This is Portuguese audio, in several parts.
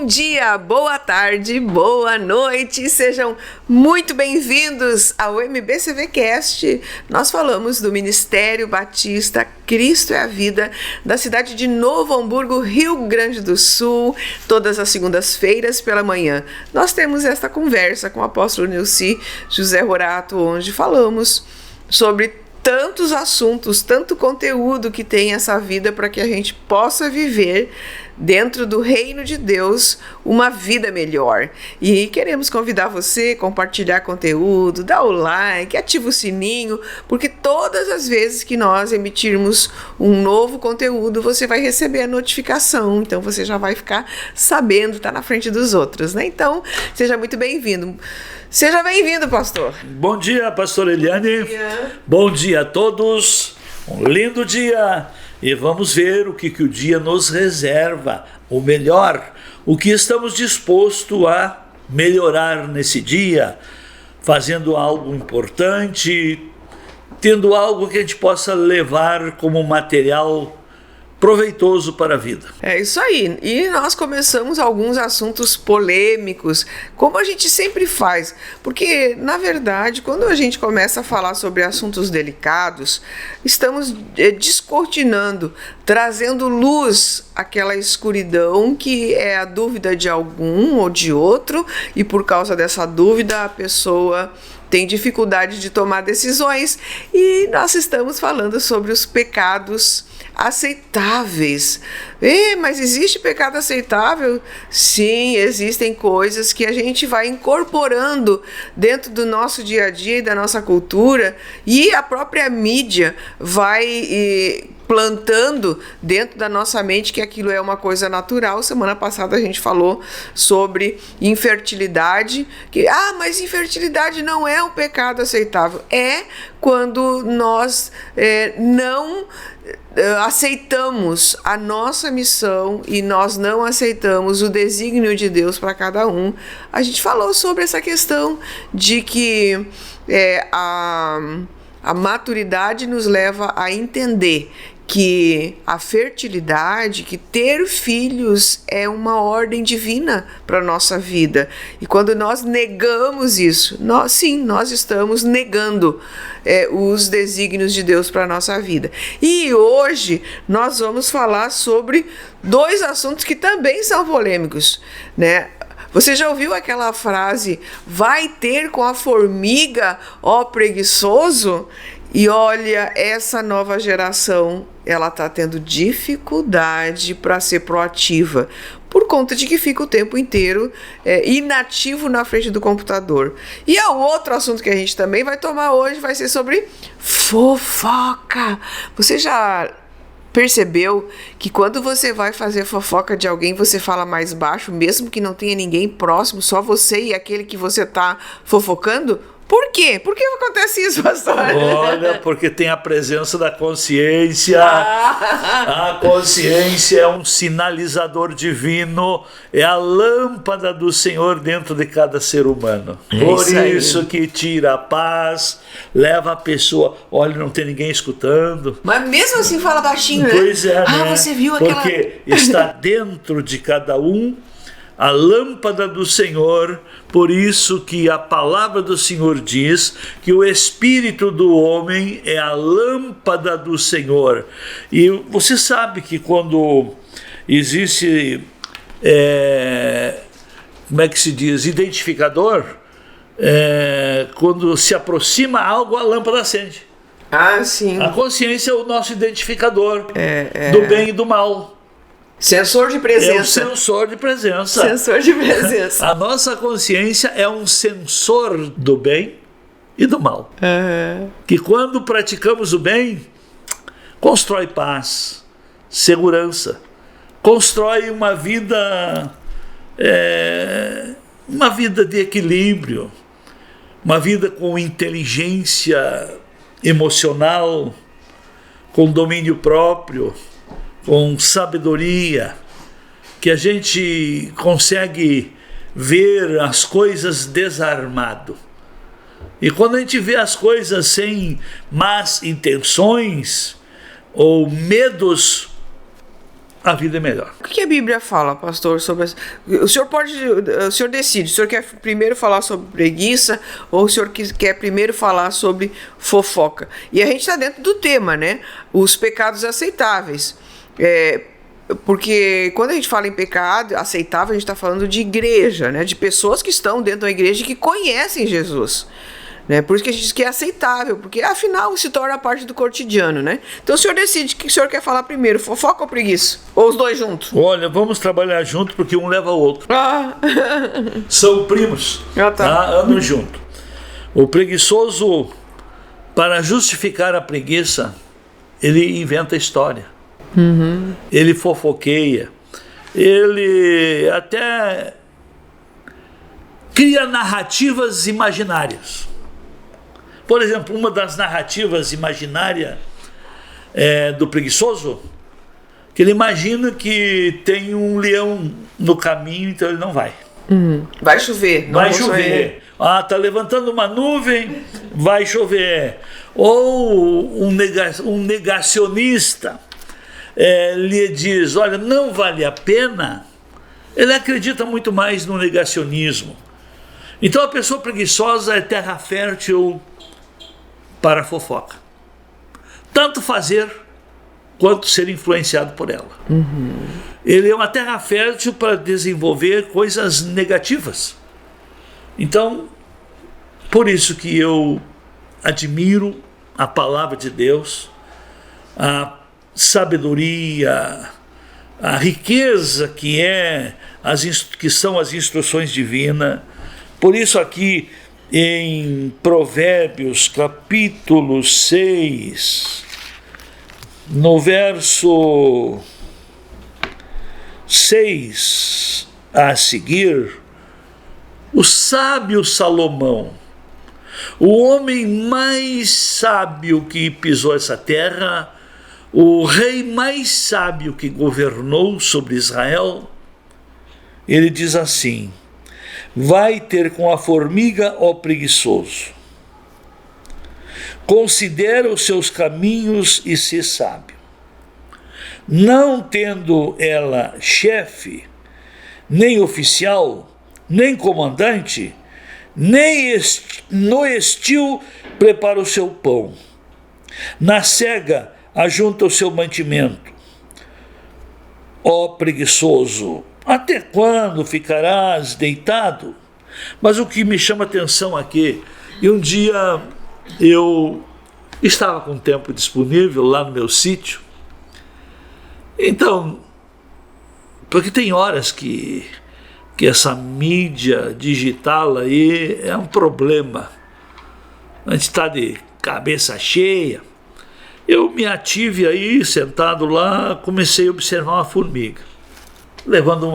Bom dia, boa tarde, boa noite, sejam muito bem-vindos ao MBCVcast. Nós falamos do Ministério Batista Cristo é a Vida, da cidade de Novo Hamburgo, Rio Grande do Sul, todas as segundas-feiras pela manhã. Nós temos esta conversa com o apóstolo Nilci José Rorato, onde falamos sobre tantos assuntos, tanto conteúdo que tem essa vida para que a gente possa viver dentro do reino de Deus uma vida melhor. E queremos convidar você a compartilhar conteúdo, dar o like, ativa o sininho, porque todas as vezes que nós emitirmos um novo conteúdo, você vai receber a notificação, então você já vai ficar sabendo, tá na frente dos outros, né? Então, seja muito bem-vindo. Seja bem-vindo, pastor. Bom dia, pastor Eliane. Bom dia a todos. Um lindo dia. E vamos ver o que o dia nos reserva. O melhor, o que estamos dispostos a melhorar nesse dia, fazendo algo importante, tendo algo que a gente possa levar como material proveitoso para a vida. É isso aí. E nós começamos alguns assuntos polêmicos, como a gente sempre faz, porque, na verdade, quando a gente começa a falar sobre assuntos delicados, estamos descortinando, trazendo luz àquela escuridão que é a dúvida de algum ou de outro, e por causa dessa dúvida a pessoa tem dificuldade de tomar decisões, e nós estamos falando sobre os pecados aceitáveis. Mas existe pecado aceitável? Sim, existem coisas que a gente vai incorporando dentro do nosso dia a dia e da nossa cultura, e a própria mídia vai plantando dentro da nossa mente que aquilo é uma coisa natural. Semana passada a gente falou sobre infertilidade, mas infertilidade não é um pecado aceitável. É quando nós não aceitamos a nossa missão e nós não aceitamos o desígnio de Deus para cada um. A gente falou sobre essa questão de que a maturidade nos leva a entender que a fertilidade, que ter filhos é uma ordem divina para a nossa vida. E quando nós negamos isso, nós estamos negando os desígnios de Deus para a nossa vida. E hoje nós vamos falar sobre dois assuntos que também são polêmicos, né? Você já ouviu aquela frase, vai ter com a formiga, ó preguiçoso? E olha, essa nova geração, ela está tendo dificuldade para ser proativa, por conta de que fica o tempo inteiro inativo na frente do computador. E o outro assunto que a gente também vai tomar hoje vai ser sobre fofoca. Você já percebeu que quando você vai fazer fofoca de alguém, você fala mais baixo, mesmo que não tenha ninguém próximo, só você e aquele que você está fofocando? Por quê? Por que acontece isso, pastor? Olha, porque tem a presença da consciência. A consciência é um sinalizador divino, é a lâmpada do Senhor dentro de cada ser humano. Por isso que tira a paz, leva a pessoa, olha, não tem ninguém escutando. Mas mesmo assim fala baixinho, né? Pois é, né? Você viu aquela... Porque está dentro de cada um a lâmpada do Senhor. Por isso que a palavra do Senhor diz que o espírito do homem é a lâmpada do Senhor. E você sabe que quando existe, como é que se diz, identificador, quando se aproxima algo, a lâmpada acende. Sim. A consciência é o nosso identificador do bem e do mal. Sensor de presença. É um sensor de presença. Sensor de presença. A nossa consciência é um sensor do bem e do mal. Que quando praticamos o bem, constrói paz, segurança, constrói uma vida de equilíbrio, uma vida com inteligência emocional, com domínio próprio, com sabedoria, que a gente consegue ver as coisas desarmado. E quando a gente vê as coisas sem más intenções ou medos a vida é melhor. O que a Bíblia fala, pastor, sobre o senhor decide, o senhor quer primeiro falar sobre preguiça ou o senhor quer primeiro falar sobre fofoca? E a gente está dentro do tema, né? Os pecados aceitáveis. Porque quando a gente fala em pecado aceitável, a gente está falando de igreja, né? De pessoas que estão dentro da igreja e que conhecem Jesus. Né? Por isso que a gente diz que é aceitável, porque afinal se torna parte do cotidiano, né? Então o senhor decide o que o senhor quer falar primeiro, fofoca ou preguiça? Ou os dois juntos? Olha, vamos trabalhar junto porque um leva ao outro. São primos, andam junto. O preguiçoso, para justificar a preguiça, ele inventa história. Ele fofoqueia, ele até cria narrativas imaginárias. Por exemplo, uma das narrativas imaginárias do preguiçoso, que ele imagina que tem um leão no caminho, então ele não vai. Vai chover. Vai chover. Tá levantando uma nuvem, vai chover. Ou um negacionista lhe diz, olha, não vale a pena. Ele acredita muito mais no negacionismo. Então a pessoa preguiçosa é terra fértil para a fofoca. Tanto fazer quanto ser influenciado por ela. Ele é uma terra fértil para desenvolver coisas negativas. Então, por isso que eu admiro a palavra de Deus, a sabedoria, a riqueza que são as instruções divinas. Por isso aqui em Provérbios capítulo 6, no verso 6 a seguir, o sábio Salomão, o homem mais sábio que pisou essa terra, o rei mais sábio que governou sobre Israel, ele diz assim: vai ter com a formiga, ó preguiçoso, considera os seus caminhos e se sábio. Não tendo ela chefe, nem oficial, nem comandante, nem no estio prepara o seu pão, na cega ajunta o seu mantimento. Ó preguiçoso, até quando ficarás deitado? Mas o que me chama atenção aqui, e um dia eu estava com tempo disponível lá no meu sítio, então, porque tem horas que essa mídia digital aí é um problema, a gente está de cabeça cheia. Eu me ative aí, sentado lá, comecei a observar uma formiga, levando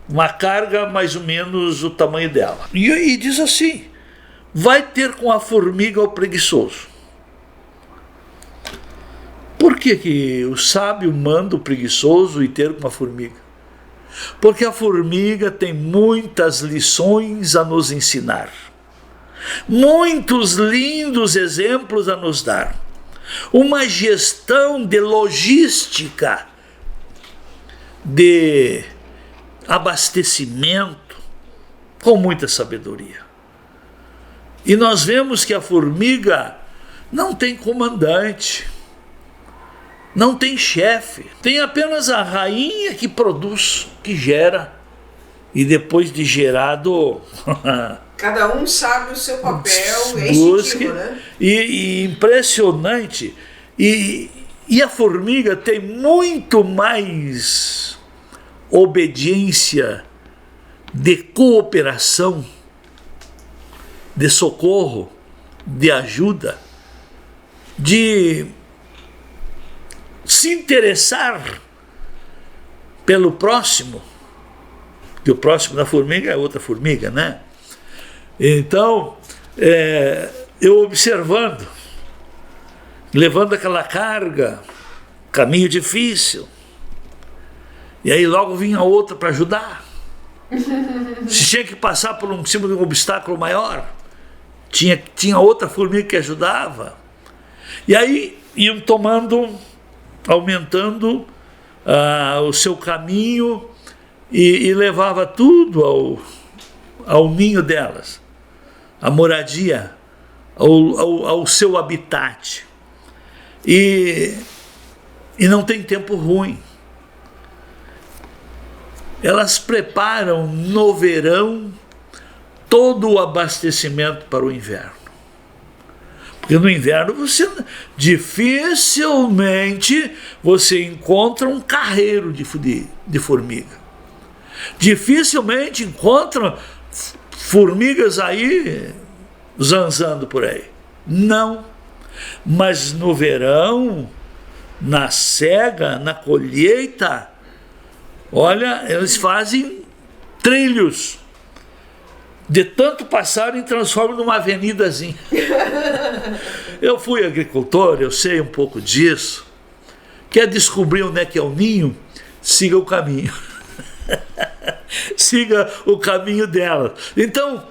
uma carga mais ou menos o tamanho dela. E diz assim: vai ter com a formiga o preguiçoso. Por que o sábio manda o preguiçoso ir ter com a formiga? Porque a formiga tem muitas lições a nos ensinar, muitos lindos exemplos a nos dar, uma gestão de logística, de abastecimento, com muita sabedoria. E nós vemos que a formiga não tem comandante, não tem chefe, tem apenas a rainha que produz, que gera, e depois de gerado cada um sabe o seu papel, é instintivo, né? E impressionante. E a formiga tem muito mais obediência, de cooperação, de socorro, de ajuda, de se interessar pelo próximo, que o próximo da formiga é outra formiga, né? Então, eu observando, levando aquela carga, caminho difícil, e aí logo vinha outra para ajudar. Se tinha que passar por cima de um obstáculo maior, tinha outra formiga que ajudava. E aí iam aumentando o seu caminho e levava tudo ao ninho delas, à moradia, ao seu habitat. E não tem tempo ruim. Elas preparam no verão todo o abastecimento para o inverno. Porque no inverno dificilmente você encontra um carreiro de formiga. Dificilmente encontra formigas aí zanzando por aí. Não. Mas no verão, na cega, na colheita, olha, eles fazem trilhos. De tanto passarem, transformam numa avenidazinha. Eu fui agricultor, eu sei um pouco disso. Quer descobrir onde é que é o ninho? Siga o caminho. Siga o caminho dela. Então,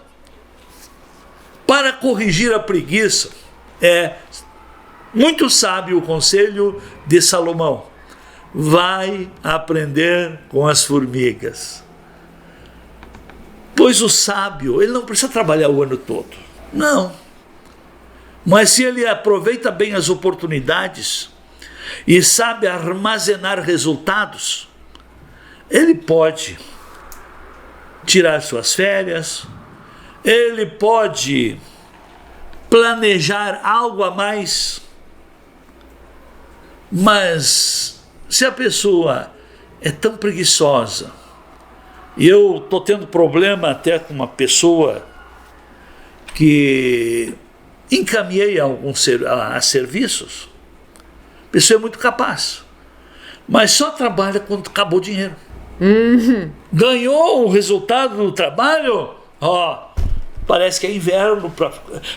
para corrigir a preguiça, é muito sábio o conselho de Salomão. Vai aprender com as formigas. Pois o sábio, ele não precisa trabalhar o ano todo. Não. Mas se ele aproveita bem as oportunidades e sabe armazenar resultados, ele pode tirar suas férias, ele pode planejar algo a mais. Mas se a pessoa é tão preguiçosa, e eu estou tendo problema até com uma pessoa que encaminhei a serviços, a pessoa é muito capaz, mas só trabalha quando acabou o dinheiro. Ganhou o resultado do trabalho, parece que é inverno,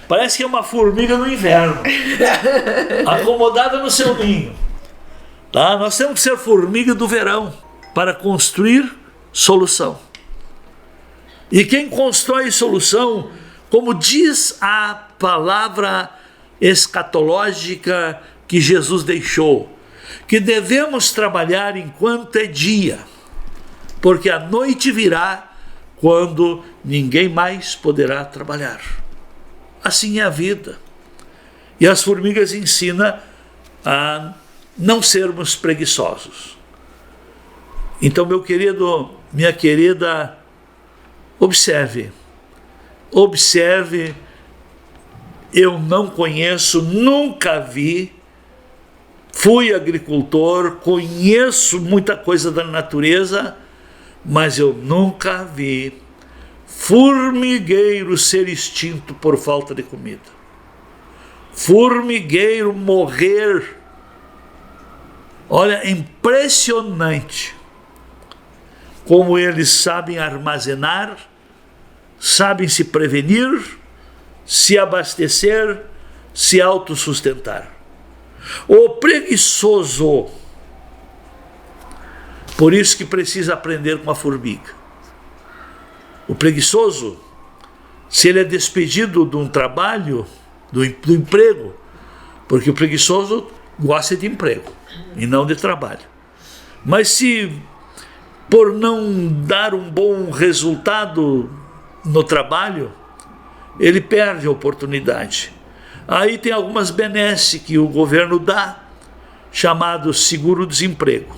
parece que é uma formiga no inverno, acomodada no seu ninho. Tá? Nós temos que ser formiga do verão para construir solução. E quem constrói solução, como diz a palavra escatológica que Jesus deixou, que devemos trabalhar enquanto é dia, porque a noite virá quando ninguém mais poderá trabalhar. Assim é a vida. E as formigas ensinam a não sermos preguiçosos. Então, meu querido, minha querida, observe, eu não conheço, nunca vi, fui agricultor, conheço muita coisa da natureza, mas eu nunca vi formigueiro ser extinto por falta de comida. Formigueiro morrer. Olha, é impressionante como eles sabem armazenar, sabem se prevenir, se abastecer, se autossustentar. O preguiçoso, por isso que precisa aprender com a formiga. O preguiçoso, se ele é despedido de um trabalho, do emprego, porque o preguiçoso gosta de emprego e não de trabalho. Mas se por não dar um bom resultado no trabalho, ele perde a oportunidade. Aí tem algumas benesses que o governo dá, chamado seguro-desemprego.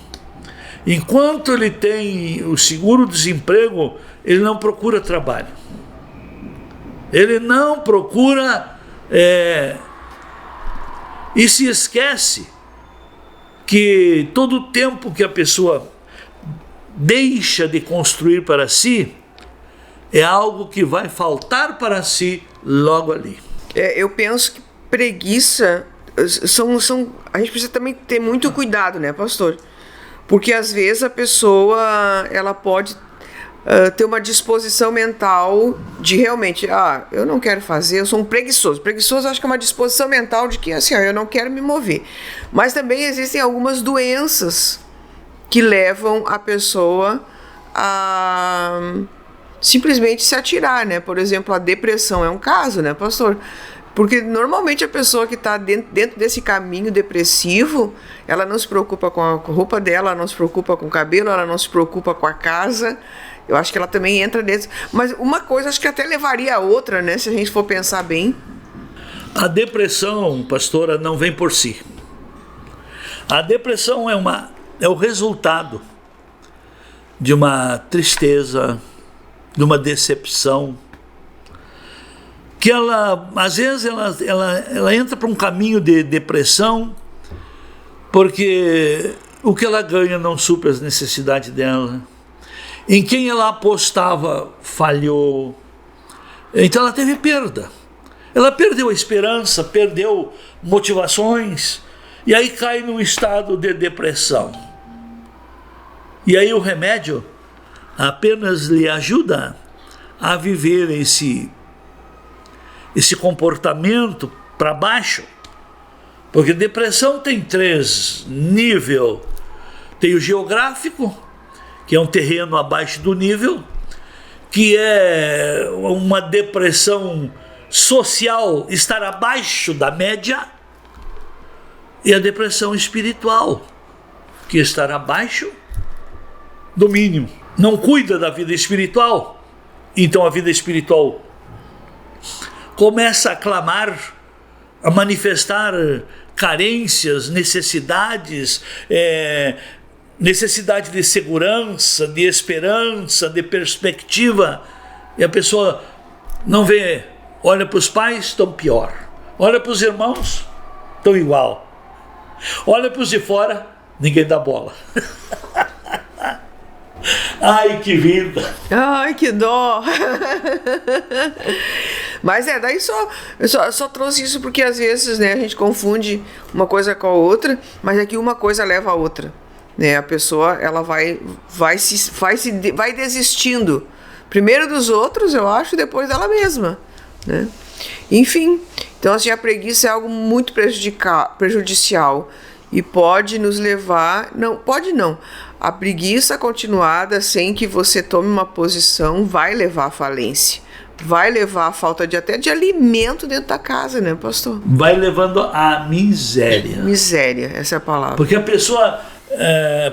Enquanto ele tem o seguro-desemprego, ele não procura trabalho. Ele não procura e se esquece que todo o tempo que a pessoa deixa de construir para si é algo que vai faltar para si logo ali. Eu penso que preguiça a gente precisa também ter muito cuidado, né, pastor? Porque às vezes a pessoa ela pode ter uma disposição mental de realmente, eu não quero fazer, eu sou um preguiçoso. Preguiçoso acho que é uma disposição mental de que assim, eu não quero me mover. Mas também existem algumas doenças que levam a pessoa a simplesmente se atirar, né? Por exemplo, a depressão é um caso, né, pastor? Porque normalmente a pessoa que está dentro desse caminho depressivo, ela não se preocupa com a roupa dela, ela não se preocupa com o cabelo, ela não se preocupa com a casa. Eu acho que ela também entra dentro. Mas uma coisa acho que até levaria a outra, né? Se a gente for pensar bem. A depressão, pastora, não vem por si. A depressão é o resultado de uma tristeza, de uma decepção, que ela, às vezes, ela entra para um caminho de depressão, porque o que ela ganha não supre as necessidades dela. Em quem ela apostava falhou. Então ela teve perda. Ela perdeu a esperança, perdeu motivações, e aí cai num estado de depressão. E aí o remédio apenas lhe ajuda a viver esse comportamento para baixo. Porque depressão tem 3 níveis. Tem o geográfico, que é um terreno abaixo do nível, que é uma depressão social, estar abaixo da média, e a depressão espiritual, que é estar abaixo do mínimo. Não cuida da vida espiritual, então a vida espiritual começa a clamar, a manifestar carências, necessidades, necessidade de segurança, de esperança, de perspectiva, e a pessoa não vê, olha para os pais, estão pior, olha para os irmãos, estão igual, olha para os de fora, ninguém dá bola. Ai, que vida! Ai, que dó! Mas daí eu só trouxe isso porque às vezes, né, a gente confunde uma coisa com a outra, mas aqui uma coisa leva a outra, né? A pessoa, ela vai desistindo, primeiro dos outros, eu acho, depois dela mesma, né? Enfim, então assim, a preguiça é algo muito prejudicial e pode nos levar, a preguiça continuada sem que você tome uma posição vai levar à falência, vai levar à falta até de alimento dentro da casa, né, pastor? Vai levando à miséria. Miséria, essa é a palavra. Porque a pessoa,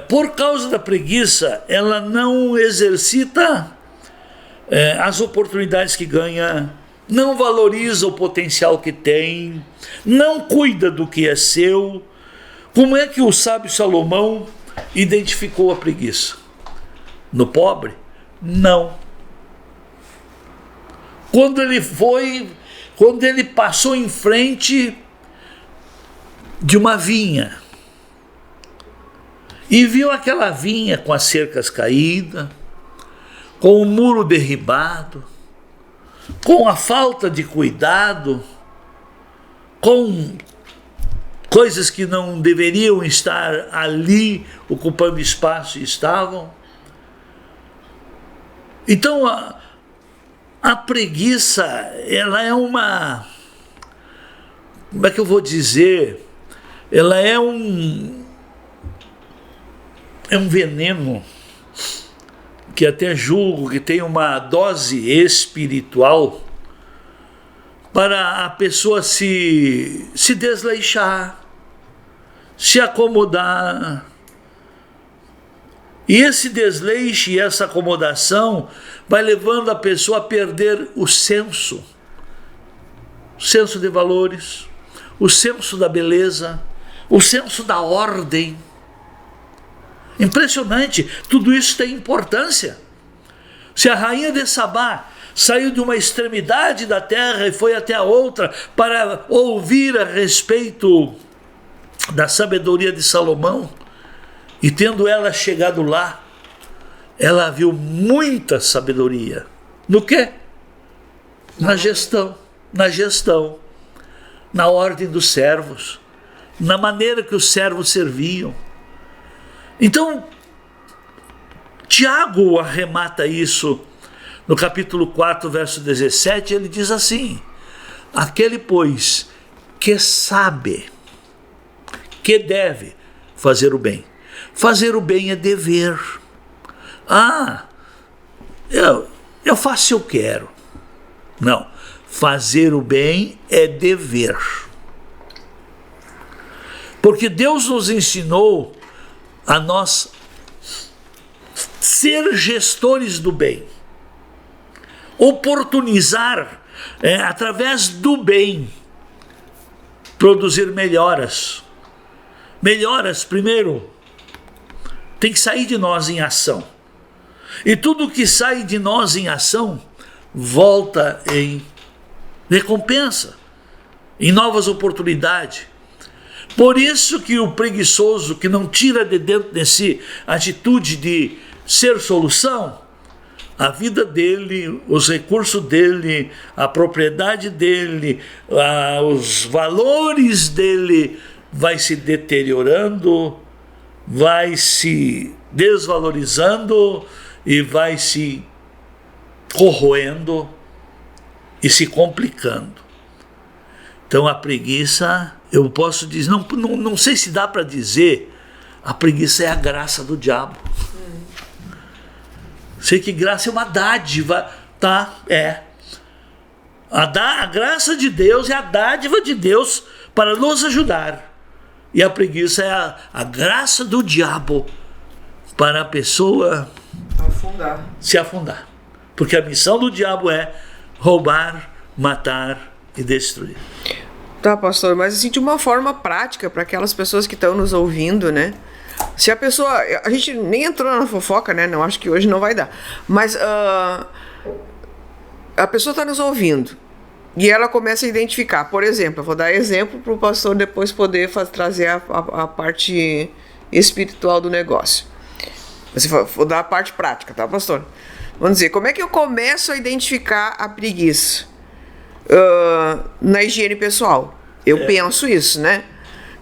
por causa da preguiça, ela não exercita as oportunidades que ganha, não valoriza o potencial que tem, não cuida do que é seu. Como é que o sábio Salomão identificou a preguiça? No pobre? Não. Quando ele passou em frente de uma vinha e viu aquela vinha com as cercas caídas, com o muro derribado, com a falta de cuidado, com coisas que não deveriam estar ali ocupando espaço e estavam. Então a preguiça, ela é uma, como é que eu vou dizer, ela é um veneno que até julgo que tem uma dose espiritual para a pessoa se desleixar, se acomodar. E esse desleixo e essa acomodação vai levando a pessoa a perder o senso de valores, o senso da beleza, o senso da ordem. Impressionante, tudo isso tem importância. Se a rainha de Sabá saiu de uma extremidade da terra e foi até a outra para ouvir a respeito da sabedoria de Salomão, e tendo ela chegado lá, ela viu muita sabedoria. No quê? Na gestão, na ordem dos servos, na maneira que os servos serviam. Então, Tiago arremata isso no capítulo 4, verso 17, ele diz assim: aquele, pois, que sabe, que deve fazer o bem. Fazer o bem é dever. Eu faço se eu quero. Não. fazer o bem é dever. Porque Deus nos ensinou a nós ser gestores do bem, oportunizar, através do bem, produzir melhoras. Melhoras, primeiro, tem que sair de nós em ação. E tudo que sai de nós em ação volta em recompensa, em novas oportunidades. Por isso que o preguiçoso, que não tira de dentro de si a atitude de ser solução, a vida dele, os recursos dele, a propriedade dele, os valores dele vai se deteriorando, vai se desvalorizando e vai se corroendo e se complicando. Então a preguiça, eu posso dizer, não sei se dá para dizer, a preguiça é a graça do diabo. Sei que graça é uma dádiva, tá? A graça de Deus é a dádiva de Deus para nos ajudar. E a preguiça é a graça do diabo para a pessoa se afundar. Porque a missão do diabo é roubar, matar e destruir. Tá, pastor, mas assim, de uma forma prática para aquelas pessoas que estão nos ouvindo, né? Se a pessoa... A gente nem entrou na fofoca, né? Não, acho que hoje não vai dar. Mas a pessoa está nos ouvindo e ela começa a identificar. Por exemplo, eu vou dar exemplo para o pastor depois poder trazer a parte espiritual do negócio. Vou dar a parte prática, tá, pastor? Vamos dizer, como é que eu começo a identificar a preguiça? Na higiene pessoal. Eu penso isso, né?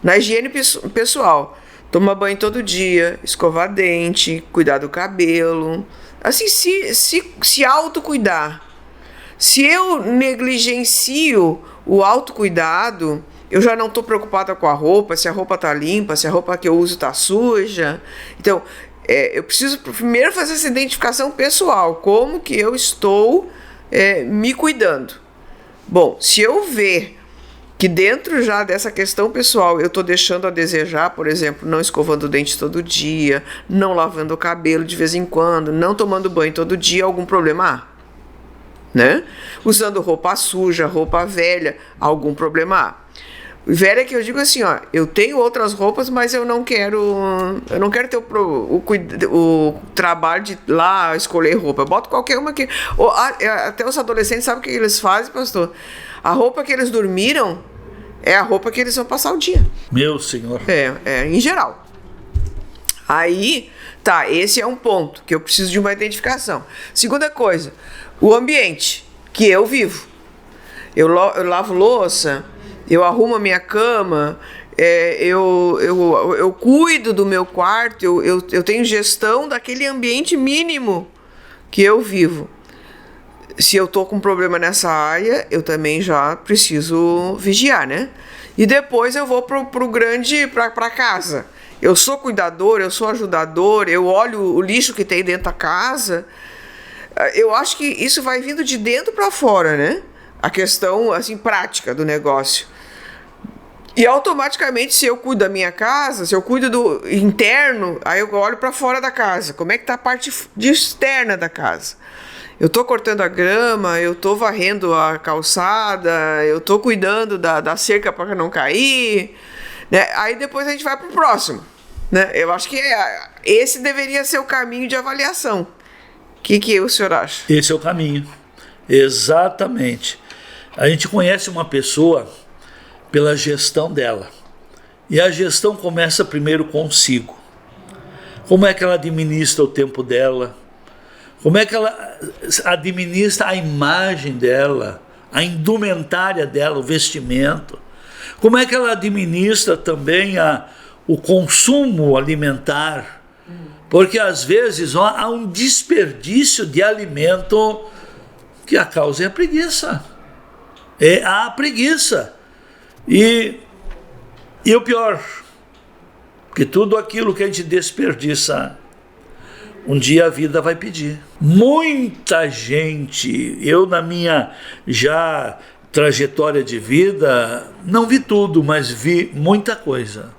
Na higiene pessoal. Tomar banho todo dia, escovar dente, cuidar do cabelo. Assim, se autocuidar. Se eu negligencio o autocuidado, eu já não estou preocupada com a roupa, se a roupa está limpa, se a roupa que eu uso está suja. Então, eu preciso primeiro fazer essa identificação pessoal. Como que eu estou me cuidando? Bom, se eu ver que dentro já dessa questão pessoal eu estou deixando a desejar, por exemplo, não escovando o dente todo dia, não lavando o cabelo de vez em quando, não tomando banho todo dia, algum problema há, né? Usando roupa suja, roupa velha, algum problema há. Velha que eu digo assim, ó, eu tenho outras roupas, mas eu não quero ter o trabalho de ir lá escolher roupa. Eu boto qualquer uma que... Até os adolescentes sabem o que eles fazem, pastor? A roupa que eles dormiram é a roupa que eles vão passar o dia. Meu Senhor. Em geral. Aí, tá, esse é um ponto que eu preciso de uma identificação. Segunda coisa, o ambiente que eu vivo. Eu lavo louça, eu arrumo a minha cama, eu cuido do meu quarto, eu tenho gestão daquele ambiente mínimo que eu vivo. Se eu tô com problema nessa área, eu também já preciso vigiar, né? E depois eu vou pra casa. Eu sou cuidador, eu sou ajudador, eu olho o lixo que tem dentro da casa. Eu acho que isso vai vindo de dentro para fora, né? A questão, assim, prática do negócio. E automaticamente, se eu cuido da minha casa, se eu cuido do interno, aí eu olho para fora da casa. Como é que tá a parte externa da casa? Eu tô cortando a grama, eu tô varrendo a calçada, eu tô cuidando da cerca para não cair, né? Aí depois a gente vai pro próximo, né? Eu acho que esse deveria ser o caminho de avaliação. O que o senhor acha? Esse é o caminho, exatamente. A gente conhece uma pessoa pela gestão dela, e a gestão começa primeiro consigo. Como é que ela administra o tempo dela? Como é que ela administra a imagem dela, a indumentária dela, o vestimento? Como é que ela administra também o consumo alimentar? Porque às vezes há um desperdício de alimento que a causa é a preguiça. É a preguiça. E o pior, que tudo aquilo que a gente desperdiça um dia a vida vai pedir. Muita gente, eu na minha já trajetória de vida, não vi tudo, mas vi muita coisa.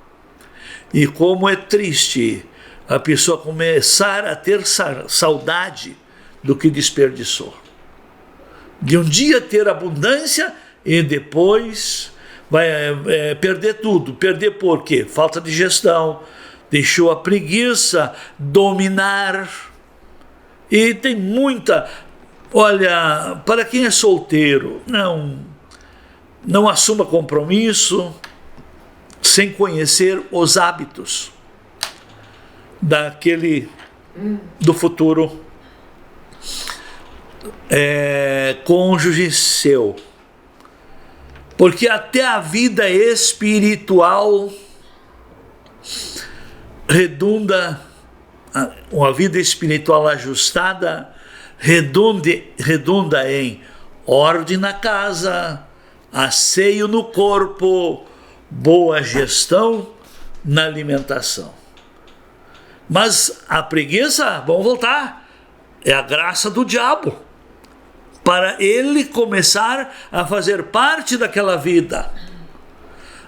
E como é triste a pessoa começar a ter saudade do que desperdiçou. De um dia ter abundância e depois vai perder tudo. Perder por quê? Falta de gestão, deixou a preguiça dominar. E tem muita... Olha, para quem é solteiro, não assuma compromisso sem conhecer os hábitos do futuro cônjuge seu. Porque até a vida espiritual redunda, uma vida espiritual ajustada redunda em ordem na casa, asseio no corpo, boa gestão na alimentação. Mas a preguiça, vamos voltar, é a graça do diabo para ele começar a fazer parte daquela vida.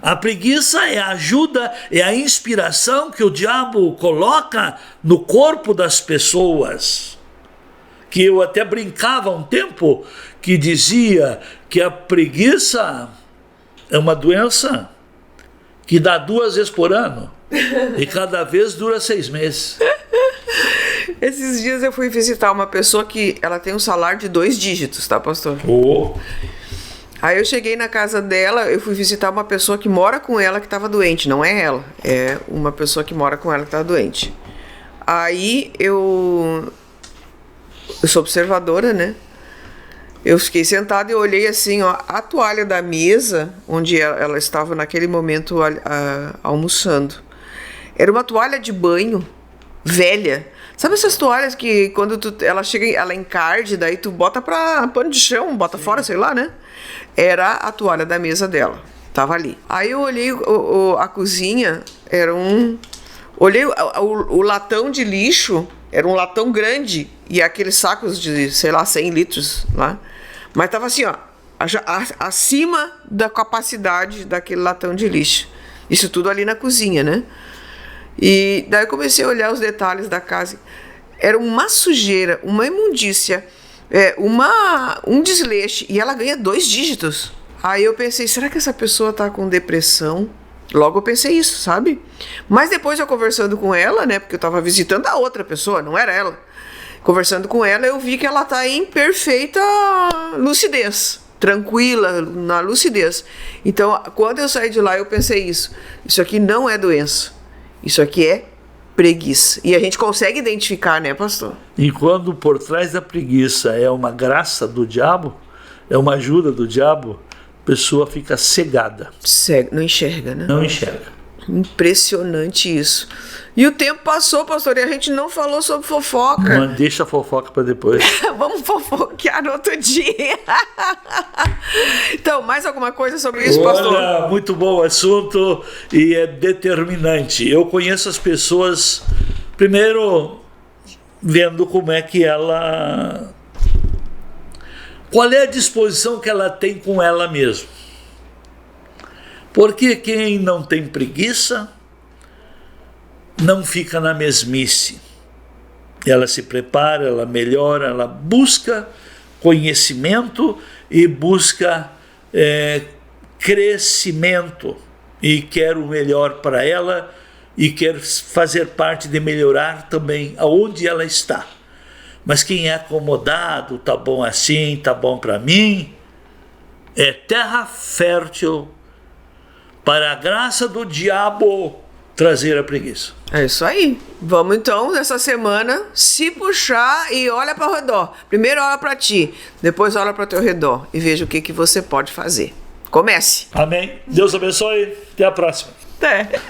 A preguiça é a ajuda, é a inspiração que o diabo coloca no corpo das pessoas. Que eu até brincava um tempo, que dizia que a preguiça é uma doença que dá 2 vezes por ano e cada vez dura 6 meses. Esses dias eu fui visitar uma pessoa que ela tem um salário de 2 dígitos, tá, pastor? Aí eu cheguei na casa dela, eu fui visitar uma pessoa que mora com ela que estava doente, não é ela, é uma pessoa que mora com ela que estava doente. Aí eu sou observadora, né? Eu fiquei sentada e olhei assim, ó, a toalha da mesa, onde ela estava naquele momento almoçando. Era uma toalha de banho, velha. Sabe essas toalhas que quando ela chega, ela encarde, daí tu bota pra pano de chão, bota fora, sei lá, né? Era a toalha da mesa dela, tava ali. Aí eu olhei a cozinha, era olhei o latão de lixo, era um latão grande, e aqueles sacos de, sei lá, 100 litros lá. Mas tava assim, ó, acima da capacidade daquele latão de lixo. Isso tudo ali na cozinha, né? E daí eu comecei a olhar os detalhes da casa. Era uma sujeira, uma imundícia, um desleixo. E ela ganha 2 dígitos. Aí eu pensei, será que essa pessoa tá com depressão? Logo eu pensei isso, sabe? Mas depois eu conversando com ela, né? Porque eu tava visitando a outra pessoa, não era ela. Conversando com ela, eu vi que ela tá em perfeita lucidez. Tranquila, na lucidez. Então, quando eu saí de lá, eu pensei isso. Isso aqui não é doença. Isso aqui é preguiça. E a gente consegue identificar, né, pastor? E quando por trás da preguiça é uma graça do diabo, é uma ajuda do diabo, a pessoa fica cegada. Não enxerga, né? Não enxerga. Impressionante isso. E o tempo passou, pastor, e a gente não falou sobre fofoca. Não, deixa a fofoca para depois. Vamos fofoquear no outro dia. Então, mais alguma coisa sobre isso, pastor? Olha, muito bom o assunto e é determinante. Eu conheço as pessoas, primeiro, vendo como é que ela... Qual é a disposição que ela tem com ela mesma. Porque quem não tem preguiça não fica na mesmice. Ela se prepara, ela melhora, ela busca conhecimento e busca crescimento e quer o melhor para ela e quer fazer parte de melhorar também aonde ela está. Mas quem é acomodado, tá bom assim, tá bom para mim, é terra fértil para a graça do diabo trazer a preguiça. É isso aí. Vamos então, nessa semana, se puxar e olha para o redor. Primeiro olha para ti, depois olha para o teu redor e veja o que você pode fazer. Comece. Amém. Deus abençoe. Até a próxima. Até.